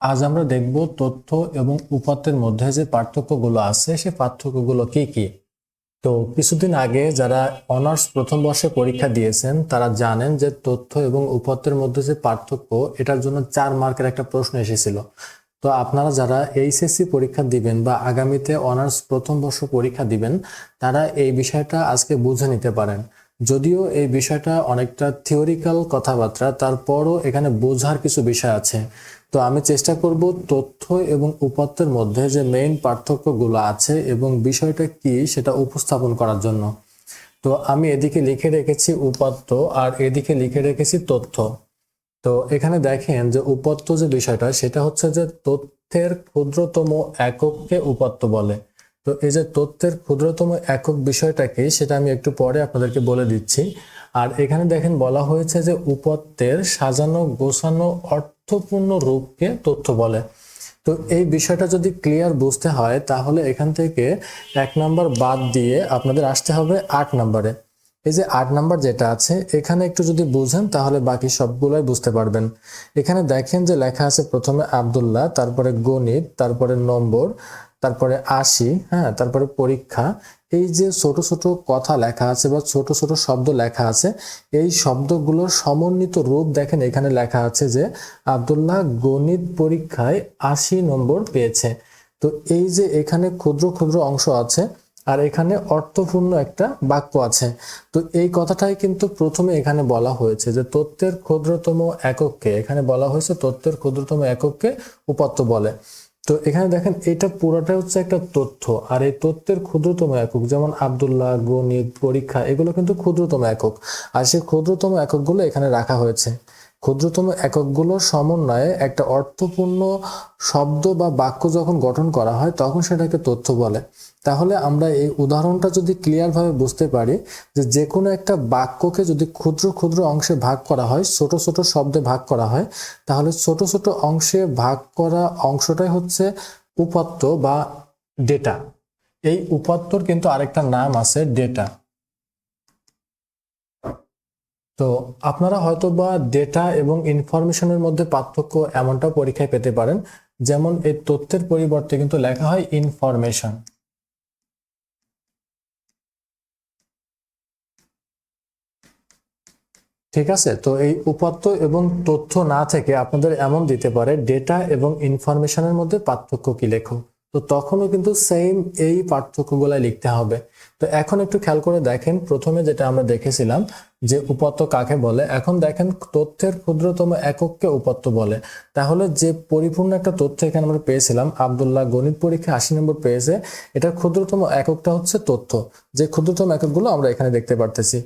আজ আমরা দেখব তথ্য এবং উপাত্তের মধ্যে যে পার্থক্যগুলো আছে সে পার্থক্যগুলো কি কি। তো কিছুদিন আগে যারা অনার্স প্রথম বর্ষে পরীক্ষা দিয়েছেন তারা জানেন যে তথ্য এবং উপাত্তের মধ্যে যে পার্থক্য এটার জন্য 4 মার্কের একটা প্রশ্ন এসেছিল। তো আপনারা যারা এইচএসসি পরীক্ষা দিবেন বা আগামীতে অনার্স প্রথম বর্ষ পরীক্ষা দিবেন তারা এই বিষয়টা আজকে বুঝে নিতে পারেন। যদিও এই বিষয়টা অনেকটা থিওরিক্যাল কথাবার্তা, তারপরও এখানে বোঝার কিছু বিষয় আছে। তো আমি চেষ্টা করব তথ্য এবং উপাত্তের মধ্যে যে মেইন পার্থক্যগুলো আছে এবং বিষয়টা কি সেটা উপস্থাপন করার জন্য। তো আমি এদিকে লিখে রেখেছি উপাত্ত আর এদিকে লিখে রেখেছি তথ্য। তো এখানে দেখেন যে উপাত্ত যে বিষয়টা সেটা হচ্ছে যে তথ্যের ক্ষুদ্রতম একককে উপাত্ত বলে। তো এই যে তথ্যের ক্ষুদ্রতম একক বিষয়টাকে সেটা আমি একটু পরে আপনাদেরকে বলে দিচ্ছি। আর এখানে দেখেন বলা হয়েছে যে উপাত্তের সাজানো গোছানো অর্থপূর্ণ রূপকে তথ্য বলে। তো এই বিষয়টা যদি ক্লিয়ার বুঝতে হয় তাহলে এখান থেকে 1 নাম্বার বাদ দিয়ে আপনাদের আসতে হবে 8 নাম্বারে। এই যে 8 নাম্বার যেটা আছে এখানে একটু যদি বুঝেন তাহলে বাকি সবগুলোই বুঝতে পারবেন। এখানে দেখেন যে লেখা আছে প্রথমে আব্দুল্লাহ, তারপরে গণিত, তারপরে নম্বর, তারপরে 80, হ্যাঁ, তারপরে পরীক্ষা। এই যে ছোট ছোট কথা লেখা আছে বা ছোট ছোট শব্দ লেখা আছে, এই শব্দগুলোর সমন্বিত রূপ দেখেন এখানে লেখা আছে যে আব্দুল্লাহ গণিত পরীক্ষায় 80 নম্বর পেয়েছে। তো এই যে এখানে ক্ষুদ্র ক্ষুদ্র অংশ আছে আর এখানে অর্থপূর্ণ একটা বাক্য আছে। তো এই কথাটাই কিন্তু প্রথমে এখানে বলা হয়েছে যে তথ্যের ক্ষুদ্রতম একককে, এখানে বলা হয়েছে তথ্যের ক্ষুদ্রতম একককে উপাত্ত বলে। তো এখানে দেখেন এটা পুরোটাই হচ্ছে একটা তথ্য, আর এই তথ্যের ক্ষুদ্রতম একক যেমন আব্দুল্লাহ গণিত পরীক্ষা এগুলো কিন্তু ক্ষুদ্রতম একক, আর সেই ক্ষুদ্রতম এককগুলো এখানে রাখা হয়েছে। ক্ষুদ্রতম এককগুলোর সমন্বয়ে একটা অর্থপূর্ণ শব্দ বা বাক্য যখন গঠন করা হয় তখন সেটাকে তথ্য বলে। তাহলে আমরা এই উদাহরণটা যদি ক্লিয়ার ভাবে বুঝতে পারি যে যে কোনো একটা বাক্যকে যদি ক্ষুদ্র ক্ষুদ্র অংশে ভাগ করা হয়, ছোট ছোট শব্দে ভাগ করা হয়, তাহলে ছোট ছোট অংশে ভাগ করা অংশটাই হচ্ছে উপাত্ত বা ডেটা। এই উপাত্তর কিন্তু আরেকটা নাম আছে ডেটা। তো আপনারা হয়তো বা ডেটা এবং ইনফরমেশনের মধ্যে পার্থক্য এমনটা পরীক্ষায় পেতে পারেন, যেমন এই তথ্যের পরিবর্তে কিন্তু লেখা হয় ইনফরমেশন। ঠিক আছে, তো এই উপাত্ত এবং তথ্য না থেকে আপনাদের এমন দিতে পারে ডেটা এবং ইনফরমেশনের মধ্যে পার্থক্য কি লেখো। তো তখনও কিন্তু সেম এই পার্থক্যগুলাই লিখতে হবে। তো এখন একটু খেয়াল করে দেখেন, প্রথমে যেটা আমরা দেখেছিলাম যে উপাত্ত কাকে বলে, এখন দেখেন তথ্যের ক্ষুদ্রতম একককে উপাত্ত বলে। তাহলে যে পরিপূর্ণ একটা তথ্য এখানে আমরা পেয়েছিলাম আব্দুল্লাহ গণিত পরীক্ষা 80 নম্বর পেয়েছে, এটার ক্ষুদ্রতম এককটা হচ্ছে তথ্য, যে ক্ষুদ্রতম এককগুলো আমরা এখানে দেখতে পারতেছি।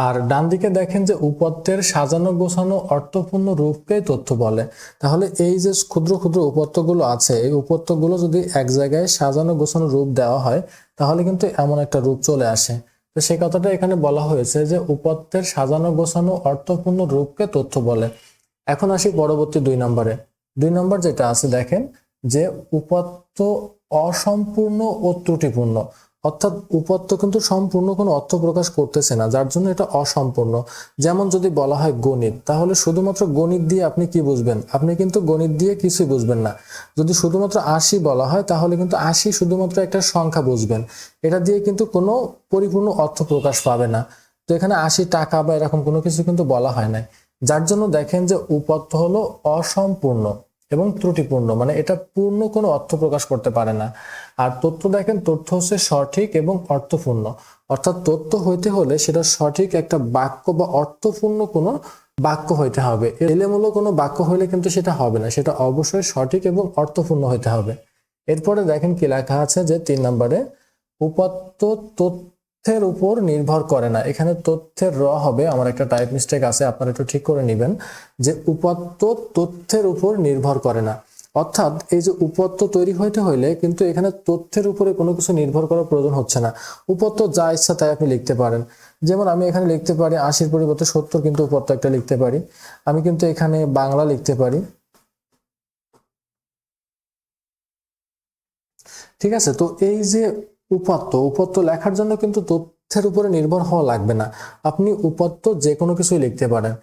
আর ডান দিকে দেখেন যে উপাত্তের সাজানো গোছানো অর্থপূর্ণ রূপকে তথ্য বলে। তাহলে এই যে ক্ষুদ্র ক্ষুদ্র উপাত্তগুলো আছে, এই উপাত্তগুলো যদি এক জায়গায় সাজানো গোছানো রূপ দেওয়া হয় তাহলে কিন্তু এমন একটা রূপ চলে আসে। তো সেই কথাটা এখানে বলা হয়েছে যে উপাত্তের সাজানো গোছানো অর্থপূর্ণ রূপকে তথ্য বলে। এখন আসি পরবর্তী 2 নম্বরে। 2 নম্বর যেটা আছে দেখেন যে উপাত্ত অসম্পূর্ণ ও ত্রুটিপূর্ণ, অর্থাৎ উপাত্ত কিন্তু সম্পূর্ণ কোনো অর্থ প্রকাশ করতেছে না, যার জন্য এটা অসম্পূর্ণ। যেমন যদি বলা হয় গণিত, তাহলে শুধুমাত্র গণিত দিয়ে আপনি কি বুঝবেন? আপনি কিন্তু গণিত দিয়ে কিছুই বুঝবেন না। যদি শুধুমাত্র 80 বলা হয় তাহলে কিন্তু 80 শুধুমাত্র একটা সংখ্যা বুঝবেন, এটা দিয়ে কিন্তু কোনো পরিপূর্ণ অর্থ প্রকাশ পাবে না। তো এখানে 80 টাকা বা এরকম কোনো কিছু কিন্তু বলা হয় না, যার জন্য দেখেন যে উপাত্ত হলো অসম্পূর্ণ এবং ত্রুটিপূর্ণ, মানে এটা পূর্ণ কোনো অর্থ প্রকাশ করতে পারে না। আর তথ্য দেখেন তথ্য হচ্ছে সঠিক এবং অর্থপূর্ণ, অর্থাৎ তথ্য হইতে হলে সেটা সঠিক একটা বাক্য বা অর্থপূর্ণ কোনো বাক্য হইতে হবে। এলোমেলো কোনো বাক্য হইলে কিন্তু সেটা হবে না, সেটা অবশ্যই সঠিক এবং অর্থপূর্ণ হইতে হবে। এরপরে দেখেন কি লেখা আছে যে 3 নম্বরে উপাত্ত তথ্যের উপর নির্ভর করে না। এখানে তথ্যের হবে, আমার একটা টাইপ মিস্টেক আছে, আপনারা একটু ঠিক করে নেবেন যে উপাত্ত তথ্যের উপর নির্ভর করে না। অর্থাৎ এই যে উপাত্ত তৈরি হইতে হইলে কিন্তু এখানে তথ্যের উপরে কোনো কিছু নির্ভর করার প্রয়োজন হচ্ছে না। উপাত্ত যা ইচ্ছা তাই আপনি লিখতে পারেন। যেমন আমি এখানে লিখতে পারি 80-র পরিবর্তে 70 কিন্তু উপাত্ত একটা লিখতে পারি। আমি কিন্তু এখানে বাংলা লিখতে পারি। ঠিক আছে, তো এই যে উপাত্ত উপাত্ত লেখার জন্য কিন্তু তথ্যের উপরে নির্ভর হওয়া লাগবে না, আপনি উপাত্ত যে কোনো কিছুই লিখতে পারেন।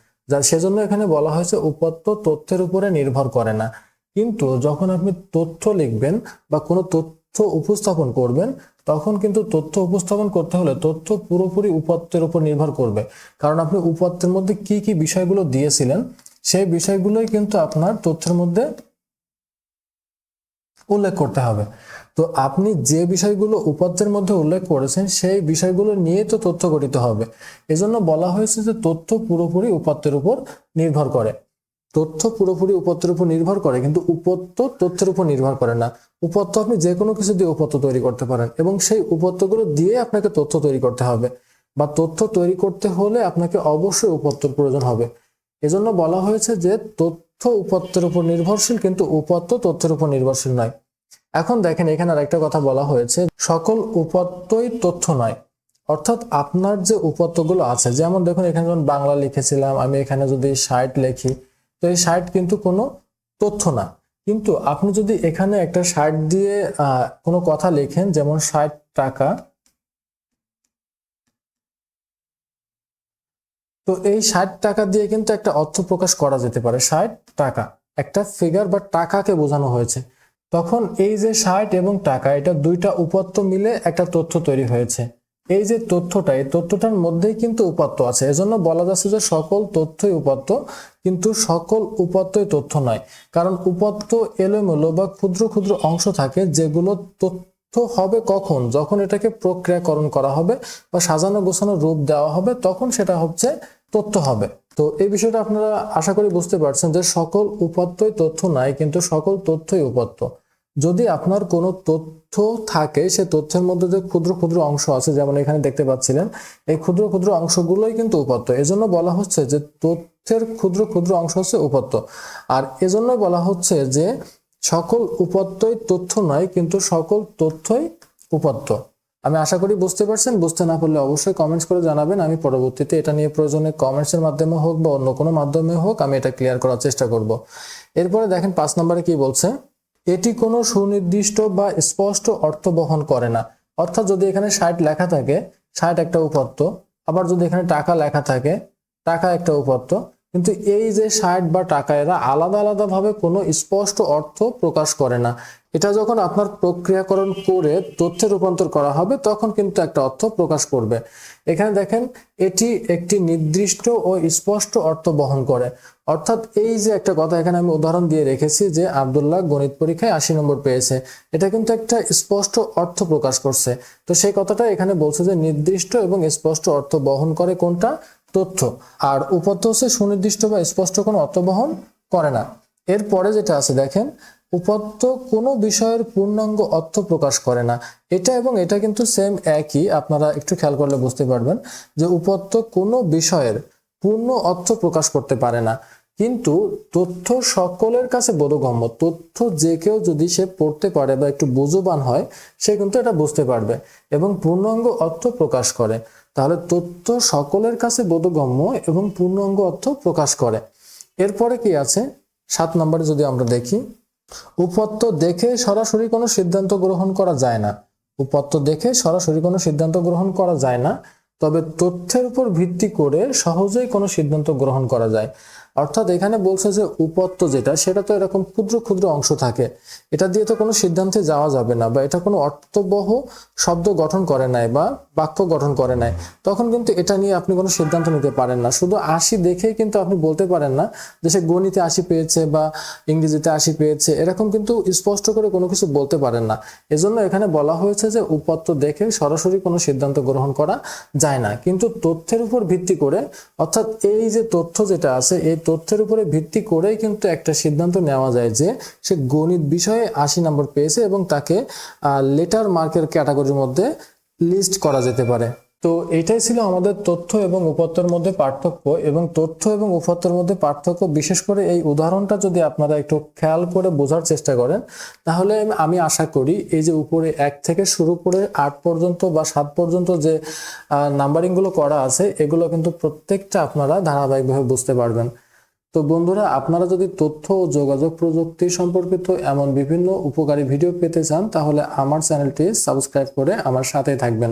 সেজন্য এখানে বলা হয়েছে উপাত্ত তথ্যের উপরে নির্ভর করে না। কিন্তু যখন আপনি তথ্য লিখবেন বা কোনো তথ্য উপস্থাপন করবেন, তখন কিন্তু তথ্য উপস্থাপন করতে হলে তথ্য পুরোপুরি উপাত্তের উপর নির্ভর করবে। কারণ আপনি উপাত্তের মধ্যে কি কি বিষয়গুলো দিয়েছিলেন সেই বিষয়গুলোই কিন্তু আপনার তথ্যের মধ্যে উল্লেখ করতে হবে। তো আপনি যে বিষয়গুলো উপাত্তের মধ্যে উল্লেখ করেছেন সেই বিষয়গুলো নিয়ে তো তথ্য গঠিত হবে। এজন্য বলা হয়েছে যে তথ্য পুরোপুরি উপাত্তের উপর নির্ভর করে। তথ্য পুরোপুরি উপাত্তের উপর নির্ভর করে, কিন্তু উপত্য তথ্যের উপর নির্ভর করে না। উপত্য আপনি যে কোনো কিছু দিয়ে উপত্য তৈরি করতে পারেন এবং সেই উপত্যগুলো দিয়ে আপনাকে তথ্য তৈরি করতে হবে, বা তথ্য তৈরি করতে হলে আপনাকে অবশ্যই উপত্যর প্রয়োজন হবে। এজন্য বলা হয়েছে যে তথ্য উপাত্তের উপর নির্ভরশীল, কিন্তু উপাত্ত তথ্যের উপর নির্ভরশীল নয়। এখন দেখেন এখানে আরেকটা কথা বলা হয়েছে, সকল উপাত্তই তথ্য নয়। অর্থাৎ আপনার যে উপাত্তগুলো আছে, যেমন দেখুন এখানে যখন বাংলা লিখেছিলাম, আমি এখানে যদি 60 লিখি, তো এই 60 কিন্তু কোনো তথ্য না। কিন্তু আপনি যদি এখানে একটা 60 দিয়ে কোনো কথা লেখেন, যেমন 60 টাকা, তো এই 60 টাকা দিয়ে কিন্তু একটা অর্থ প্রকাশ করা যেতে পারে। 60 টাকা একটা ফিগার বা টাকাকে বোঝানো হয়েছে। তখন এই যে 60 এবং টাকা, এটা দুইটা উপাত্ত মিলে একটা তথ্য তৈরি হয়েছে। এই যে তথ্যটা, এই তথ্যটার মধ্যেই কিন্তু উপাত্ত আছে। এজন্য বলা যাচ্ছে যে সকল তথ্যই উপাত্ত, কিন্তু সকল উপাত্তই তথ্য নয়। কারণ উপাত্ত এলোমেলো বা ক্ষুদ্র ক্ষুদ্র অংশ থাকে, যেগুলো তথ্য হবে কখন, যখন এটাকে প্রক্রিয়াকরণ করা হবে বা সাজানো গোছানো রূপ দেওয়া হবে, তখন সেটা হচ্ছে তথ্য হবে। তো এই বিষয়টা আপনারা আশা করি বুঝতে পারছেন যে সকল উপাত্তই তথ্য নয়, কিন্তু সকল তথ্যই উপাত্ত। যদি আপনার কোনো তথ্য থাকে, সে তথ্যের মধ্যে যে ক্ষুদ্র ক্ষুদ্র অংশ আছে, যেমন এখানে দেখতে পাচ্ছিলেন, এই ক্ষুদ্র ক্ষুদ্র অংশগুলোই কিন্তু উপাত্ত। এজন্য বলা হচ্ছে যে তথ্যের ক্ষুদ্র ক্ষুদ্র অংশ হচ্ছে উপাত্ত। আর এজন্যই বলা হচ্ছে যে সকল উপাত্তই তথ্য নয়, কিন্তু সকল তথ্যই উপাত্ত। আমি আশা করি বুঝতে পারছেন। বুঝতে না পারলে অবশ্যই কমেন্টস করে জানাবেন। আমি পরবর্তীতে এটা নিয়ে প্রয়োজনে কমেন্টসের মাধ্যমে হোক বা অন্য কোনো মাধ্যমে হোক আমি এটা ক্লিয়ার করার চেষ্টা করব। এরপরে দেখেন 5 নম্বরে কি বলছে, এটি কোনো সুনির্দিষ্ট বা স্পষ্ট অর্থ বহন করে না। অর্থাৎ যদি এখানে 60 লেখা থাকে, 60 একটা উপাত্ত, আবার যদি এখানে টাকা লেখা থাকে, টাকা একটা উপাত্ত, কিন্তু এই যে 60 বা টাকা, এরা আলাদা আলাদা ভাবে কোনো স্পষ্ট অর্থ প্রকাশ করে না। এটা যখন আপনার প্রক্রিয়াকরণ করে তথ্যে রূপান্তর করা হবে, তখন কিন্তু একটা অর্থ প্রকাশ করবে। এখানে দেখেন এটি একটি নির্দিষ্ট ও স্পষ্ট অর্থ বহন করে। অর্থাৎ এই যে একটা কথা এখানে আমি উদাহরণ দিয়ে রেখেছি যে আব্দুল্লাহ গণিত পরীক্ষায় 80 নম্বর পেয়েছে, এটা কিন্তু একটা স্পষ্ট অর্থ প্রকাশ করছে। তো সেই কথাটা এখানে বলছে যে নির্দিষ্ট এবং স্পষ্ট অর্থ বহন করে কোনটা, তথ্য। আর উপাত্ত হচ্ছে সুনির্দিষ্ট বা স্পষ্ট কোনো অর্থ বহন করে না। এরপরে যেটা আছে দেখেন, উপাত্ত কোনো বিষয়ের পূর্ণাঙ্গ অর্থ প্রকাশ করে না। এটা এবং এটা কিন্তু সেম একই, আপনারা একটু খেয়াল করলে বুঝতে পারবেন যে উপাত্ত কোনো বিষয়ের পূর্ণ অর্থ প্রকাশ করতে পারে না, কিন্তু তথ্য সকলের কাছে বোধগম্য। তথ্য যে কেউ যদি সে পড়তে পারে বা একটু বুঝবান হয়, সে কিন্তু এটা বুঝতে পারবে এবং পূর্ণাঙ্গ অর্থ প্রকাশ করে। তাহলে তথ্য সকলের কাছে বোধগম্য এবং পূর্ণাঙ্গ অর্থ প্রকাশ করে। এরপরে কি আছে 7 নম্বরে যদি আমরা দেখি, উপাত্ত দেখে সরাসরি কোনো সিদ্ধান্ত গ্রহণ করা যায় না। উপাত্ত দেখে সরাসরি কোনো সিদ্ধান্ত গ্রহণ করা যায় না, তবে তথ্যের উপর ভিত্তি করে সহজেই কোনো সিদ্ধান্ত গ্রহণ করা যায়। অর্থাৎ এখানে বলছে যে উপাত্ত যেটা, সেটা তো এরকম ক্ষুদ্র ক্ষুদ্র অংশ থাকে, এটা দিয়ে তো কোনো সিদ্ধান্তে যাওয়া যাবে না, বা এটা কোনো অর্থবহ শব্দ গঠন করে নাই বা বাক্য গঠন করে নাই, তখন কিন্তু এটা নিয়ে আপনি কোনো সিদ্ধান্ত নিতে পারেন না। শুধু 80 দেখেই কিন্তু আপনি বলতে পারেন না যে সে গণিতে 80 পেয়েছে বা ইংরেজিতে 80 পেয়েছে, এরকম কিন্তু স্পষ্ট করে কোনো কিছু বলতে পারেন না। এজন্য এখানে বলা হয়েছে যে উপাত্ত দেখে সরাসরি কোনো সিদ্ধান্ত গ্রহণ করা যায় না, কিন্তু তথ্যের উপর ভিত্তি করে, অর্থাৎ এই যে তথ্য যেটা আছে, এই তথ্যের উপরে ভিত্তি করেই কিন্তু একটা সিদ্ধান্ত নেওয়া যায় যে সে গণিত বিষয়ে 80 নম্বর পেয়েছে এবং তাকে লেটার মার্কের ক্যাটাগরির মধ্যে লিস্ট করা যেতে পারে। তো এটাই ছিল আমাদের তথ্য এবং উপাত্তের মধ্যে পার্থক্য। এবং তথ্য এবং উপাত্তের মধ্যে পার্থক্য, বিশেষ করে এই উদাহরণটা যদি আপনারা একটু খেয়াল করে বোঝার চেষ্টা করেন, তাহলে আমি আশা করি এই যে উপরে 1 থেকে শুরু করে 8 পর্যন্ত বা 7 পর্যন্ত যে নাম্বারিংগুলো করা আছে, এগুলো কিন্তু প্রত্যেকটা আপনারা ধারাবাহিকভাবে বুঝতে পারবেন। তো বন্ধুরা, আপনারা যদি তথ্য ও যোগাযোগ প্রযুক্তি সম্পর্কিত এমন বিভিন্ন উপকারী ভিডিও পেতে চান, তাহলে আমার চ্যানেলটি সাবস্ক্রাইব করে আমার সাথেই থাকবেন।